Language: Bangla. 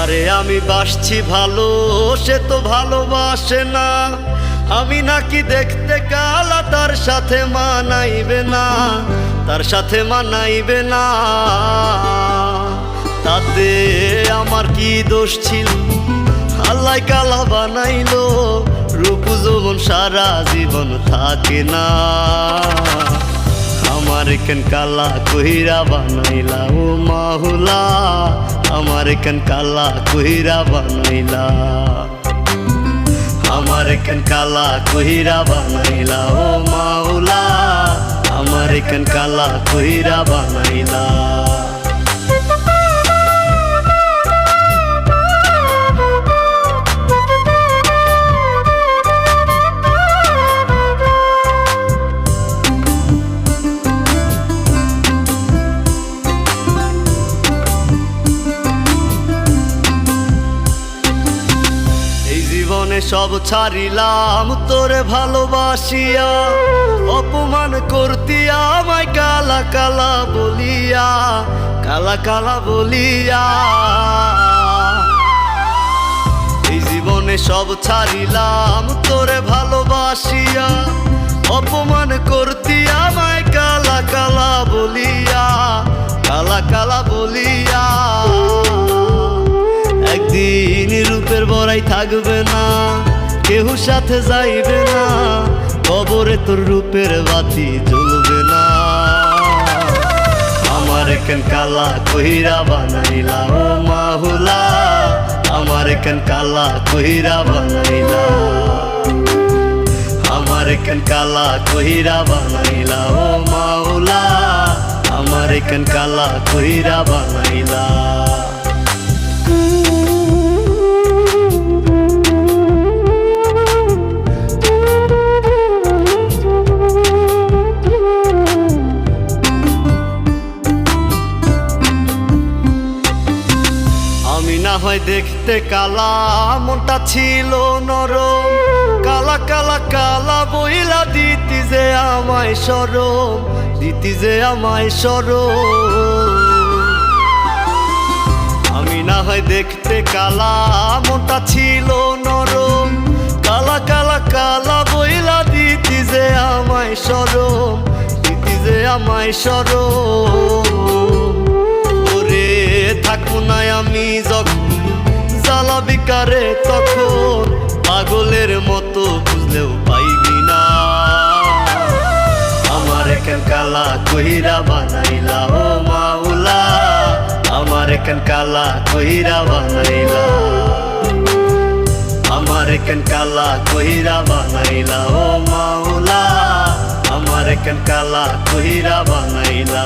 যারে আমি বাসছি ভালো সে তো ভালোবাসে না। আমি নাকি দেখতে কালা, তার সাথে মানাইবে না, তার সাথে মানাইবে না। তাতে আমার কি দোষ ছিল? আল্লাহ কালা বানাইলো, রূপ যৌবন সারা জীবন থাকে না। আমার কেন কালা কইরা বানাইলা ও মাহুলা, আমার কেন কালা কইরা বানাইলা, আমার কেন কালা কইরা বানাইলা ও মাওলা, আমার কেন কালা কইরা বানাইলা। সব ছাড়িলাম তোরে ভালোবাসিয়া, অপমান করতি আমায় কালা কালা বলিয়া, কালা কালা বলিয়া। এই জীবনে সব ছাড়িলাম তোরে ভালোবাসিয়া, অপমান করতি আমায় কালা কালা বলিয়া, কালা কালা বলিয়া। একদিন রূপের বড়াই থাকবে না, কেউ সাথে যাইবে না, কবরে তোর রূপের বাতি জ্বলবে না। আমার কেন কালা কইরা বানাইলা ও মাহুলা, আমার কেন কালা কইরা বানাইলা, আমার কেন কালা কইরা বানাইলা ও মাওলা, আমার কেন কালা কইরা বানাইলা। হয় দেখতে কালা, মনটা ছিল নরম, কালা কালা কালা বইলা দিতি যে আমায় শরম, দিতি যে আমায় শরম। আমি না হয় দেখতে কালা, মনটা ছিল নরম, কালা কালা কালা বইলা দিতি যে আমায় শরম, দিতি যে আমায় শরম। ওরে থাকবো না আমি যখন জ্বালাবি কারে, তখন পাগলের মতো বুঝলেও পাইবি না। আমার কেন কালা কইরা বানাইলা ও মাওলা, আমার কেন কালা কইরা বানাইলা, আমার কেন কালা কইরা বানাইলা ও মাওলা, আমার কেন কালা কইরা বানাইলা।